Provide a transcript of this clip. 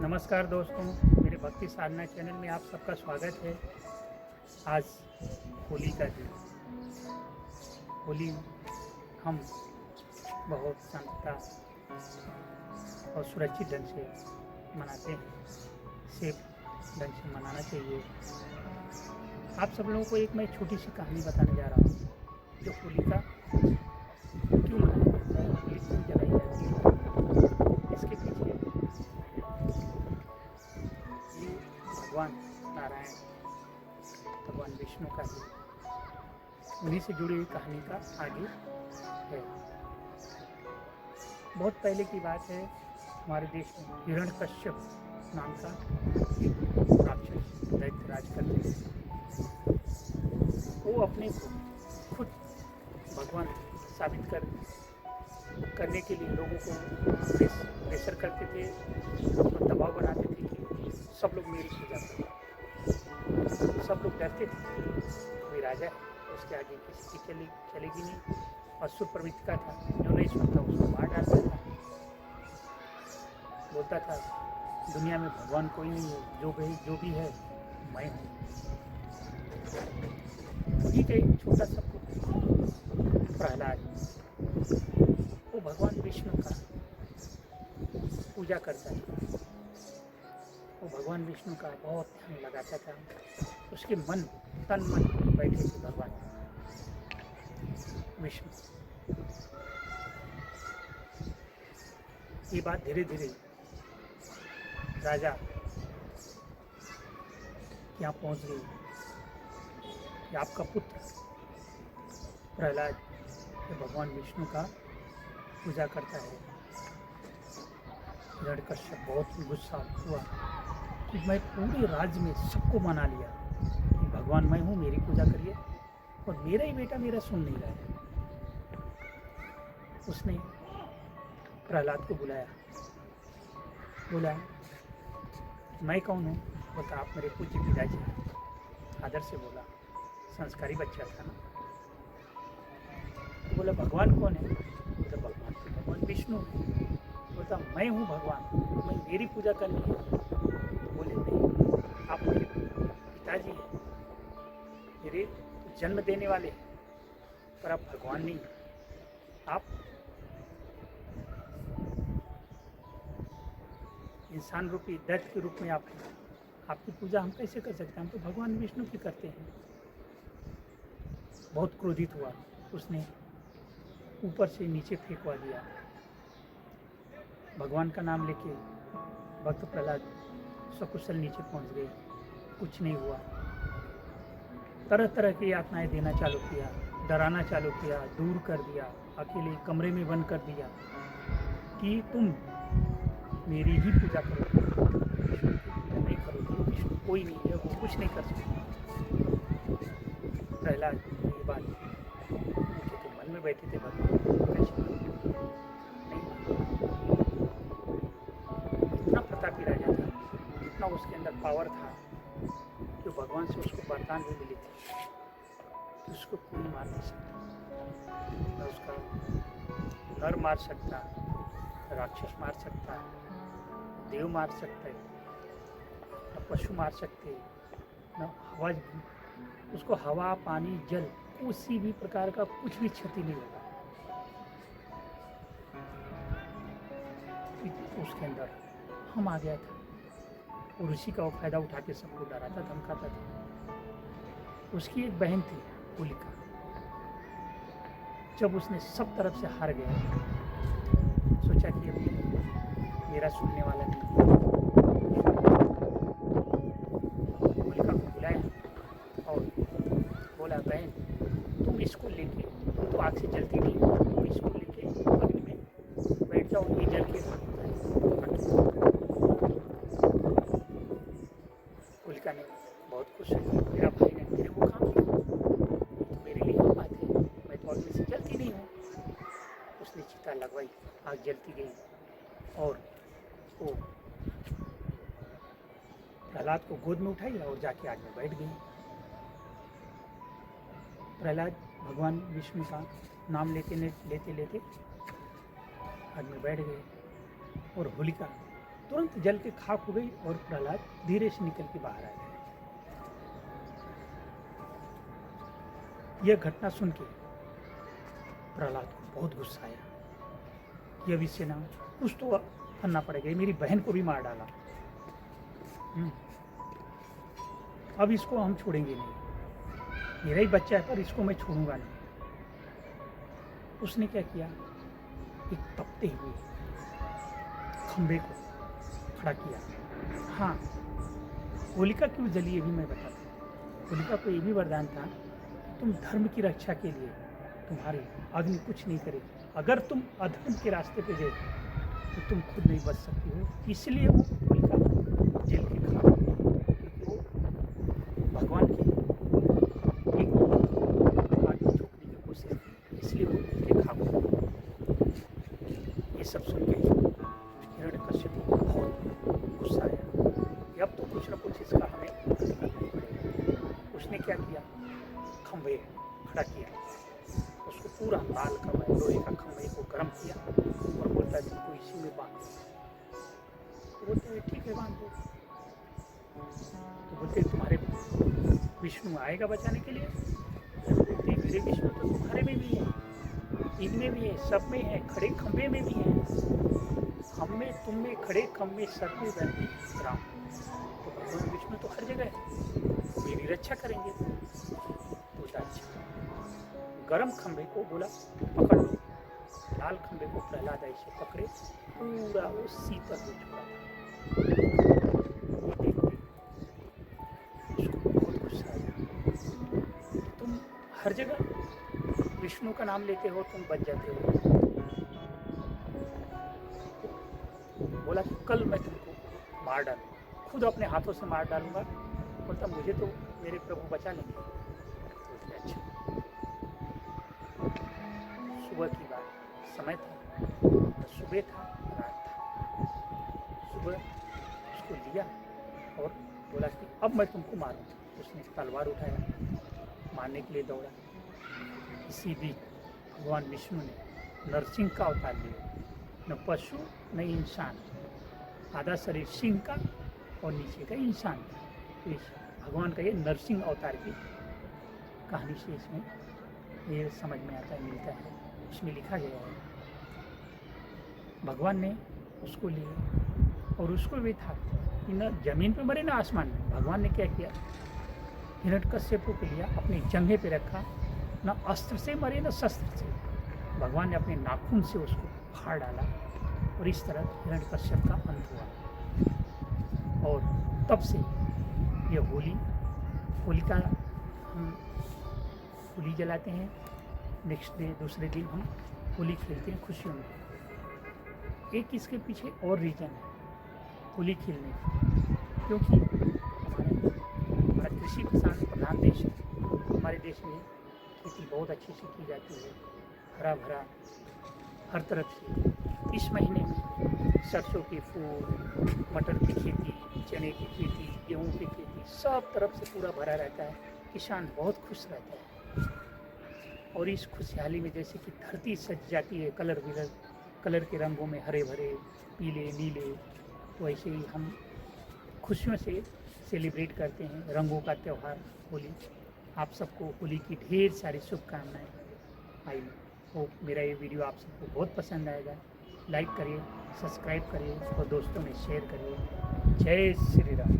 नमस्कार दोस्तों, मेरे भक्ति साधना चैनल में आप सबका स्वागत है। आज होली का दिन। होली हम बहुत शांतता और सुरक्षित ढंग से मनाते हैं। सेफ ढंग से मनाना चाहिए। आप सब लोगों को एक मैं छोटी सी कहानी बताने जा रहा हूँ, जो होली का क्यों मनाया जाता है, होली क्यों जलाई जाती है। इसके पीछे ये भगवान नारायण, भगवान विष्णु का ही उन्हीं से जुड़ी हुई कहानी का आगे है। बहुत पहले की बात है। हमारे देश में हिरण्यकश्यप नाम का एक राक्षस दैत्य राज करते थे। वो अपने को खुद भगवान साबित करने के लिए लोगों को प्रेशर करते थे और दबाव बनाते थे कि सब लोग मेरी पूजा करें। सब लोग डरते थे, कोई राजा है उसके आगे किसी की चलेगी नहीं। असुर प्रवृत्ति का था, जो नहीं सुनता उसको मार डालता था। बोलता था दुनिया में भगवान कोई नहीं है, जो भी है मैं हूँ। ठीक है, छोटा सा प्रहलाद, वो भगवान विष्णु का पूजा करता था। वो भगवान विष्णु का बहुत ध्यान लगाता था। उसके तन मन बैठे थे भगवान विष्णु। ये बात धीरे धीरे राजा यहाँ पहुँच गई कि आपका पुत्र प्रहलाद भगवान विष्णु का पूजा करता है। हिरण्यकश्यप बहुत गुस्सा हुआ कि मैं पूरे राज्य में सबको मना लिया कि भगवान मैं हूँ, मेरी पूजा करिए, और मेरा ही बेटा मेरा सुन नहीं रहा है। उसने प्रहलाद को बुलाया, बोला मैं कौन हूँ? बोलता आप मेरे पूज्य पिताजी हैं। आदर से बोला, संस्कारी बच्चा था ना। तो बोला भगवान कौन है? बोला भगवान विष्णु है। बोलता मैं हूँ भगवान, मैं मेरी पूजा करनी है। बोले नहीं, आप मेरे पिताजी हैं, मेरे जन्म देने वाले हैं, पर आप भगवान नहीं हैं। आप इंसान रूपी दैत्य के रूप में आप हैं। आपकी पूजा हम कैसे कर सकते हैं? हम तो भगवान विष्णु की करते हैं। बहुत क्रोधित हुआ, उसने ऊपर से नीचे फेंकवा दिया। भगवान का नाम लेके भक्त प्रहलाद सकुशल नीचे पहुंच गए। कुछ नहीं हुआ। तरह तरह की यातनाएं देना चालू किया, डराना चालू किया, दूर कर दिया, अकेले कमरे में बंद कर दिया कि तुम मेरी ही पूजा करोगे, विष्णु की पूजा नहीं करोगे। विष्णु कोई नहीं है, वो कुछ नहीं कर सकता। प्रहलाद ये बात उनके तो मन में बैठे थे, भगवान कैसे नहीं। इतना प्रतापी राजा था, इतना उसके अंदर पावर था कि भगवान से उसको वरदान भी मिली थी कि उसको कोई मार नहीं सकता। न उसका नर मार सकता, राक्षस मार सकता, देव मार सकता है, न पशु मार सकते, न हवा, उसको हवा पानी जल किसी भी प्रकार का कुछ भी क्षति नहीं होगा। उसके अंदर हम आ गया था और उसी का वो फायदा उठा के सबको डराता धमकाता था। उसकी एक बहन थी होलिका। जब उसने सब तरफ से हार गया, सोचा कि अभी मेरा सुनने वाला नहीं। होलिका को बुलाया और बोला बहन तुम इसको लेके, तुम तो आग से जलती नहीं, तुम इसको लेके अग्नि में बैठ जाओ, ये जल के होलिका ने बहुत खुश हुई, मेरा भाई ने मेरे वो काम किया, तो मेरे लिए वो बात है, मैं तो अग्नि से जलती नहीं हूँ। उसने चिता लगवाई, आग जलती गई और वो प्रहलाद को गोद में उठाई और जाके आग में बैठ गई। प्रहलाद भगवान विष्णु का नाम लेते लेते आग में बैठ गए और होलिका तुरंत जल के खाक हो गई और प्रहलाद धीरे से निकल के बाहर आ गया। यह घटना सुन के प्रहलाद को बहुत गुस्सा आया। यह विषय ना कुछ तो करना पड़ेगा, मेरी बहन को भी मार डाला। अब इसको हम छोड़ेंगे नहीं, मेरा ही बच्चा है पर इसको मैं छोड़ूंगा नहीं। उसने क्या किया, एक तपते हुए खंबे को खड़ा किया। हाँ, होलिका क्यों जली ये भी मैं बताता हूँ। होलिका को ये भी वरदान था, तुम धर्म की रक्षा के लिए तुम्हारी अग्नि कुछ नहीं करेगी। अगर तुम अधर्म के रास्ते पे गए तो तुम खुद नहीं बच सकती हो। इसलिए वो होलिका जेल के खा, वो भगवान की एक आगे झोंकने की कोशिश की, इसलिए वो जेल के खा गई। ये सब सुन के हिरण्यकश्यप को बहुत गुस्सा आया कि अब तो कुछ न कुछ इसका हमें करना पड़ेगा। उसने क्या किया, खंभे खड़ा किया, उसको पूरा लाल खंभे, लोहे का खंभे को गर्म किया और बोलता है तुमको इसी में बांध दो। तो बोलते हैं ठीक है बांध दो। तो बोलते तुम्हारे विष्णु आएगा बचाने के लिए। बोलते मेरे विष्णु तो तुम्हारे में भी है, इनमें भी है, सब में है, खड़े खंभे में भी है, हम में तुम में, खड़े खंभे सब में बैठे राम। तो भगवान विष्णु तो हर जगह है, मेरी रक्षा करेंगे। तो अच्छा, गरम खंभे को बोला पकड़ लो। लाल खंभे को प्रहलाद ऐसे पकड़े, पूरा वो शीतल हो चुका था। ये देखते उसको बहुत गुस्सा आया, तुम हर जगह विष्णु का नाम लेते हो, तुम बच जाते हो। बोला कि कल मैं तुमको मार डालूंगा, खुद अपने हाथों से मार डालूंगा। बोलता मुझे तो मेरे प्रभु बचा लेंगे। बोलते अच्छा। सुबह की बात, समय था, सुबह था, रात था। सुबह उसको लिया और बोला कि अब मैं तुमको मारूंगा। उसने तलवार उठाया, मारने के लिए दौड़ा। इसी बीच भगवान विष्णु ने नरसिंह का अवतार लिया, न पशु न इंसान, आधा शरीर सिंह का और नीचे का इंसान का। तो इस भगवान का ये नरसिंह अवतार की कहानी से इसमें ये समझ में आता है, मिलता है। उसमें लिखा गया है भगवान ने उसको लिया और उसको भी था कि न जमीन पे मरे न आसमान में। भगवान ने क्या किया, हिरण्यकश्यप को लिया, अपनी जंघे पे रखा, न अस्त्र से मरे न शस्त्र से। भगवान ने अपने नाखून से उसको फाड़ डाला और इस तरह हिरण्यकश्यप का अंत हुआ। और तब से ये होलिका हम होली जलाते हैं। नेक्स्ट डे, दूसरे दिन हम होली खेलते हैं खुशियों में। एक इसके पीछे और रीजन है होली खेलने का, क्योंकि हमारा कृषि किसान प्रधान देश है। हमारे देश में खेती बहुत अच्छी से की जाती है, हरा भरा हर तरफ से। इस महीने में सरसों के फूल, मटर की खेती, चने की खेती, गेहूँ की खेती, सब तरफ से पूरा भरा रहता है। किसान बहुत खुश रहता है और इस खुशहाली में जैसे कि धरती सज जाती है कलर के रंगों में, हरे भरे, पीले, नीले, तो ऐसे ही हम खुशियों से सेलिब्रेट करते हैं रंगों का त्यौहार होली। आप सबको होली की ढेर सारी शुभकामनाएं। आई होप मेरा ये वीडियो आप सबको बहुत पसंद आएगा। लाइक करिए, सब्सक्राइब करिए और दोस्तों में शेयर करिए। जय श्री राम।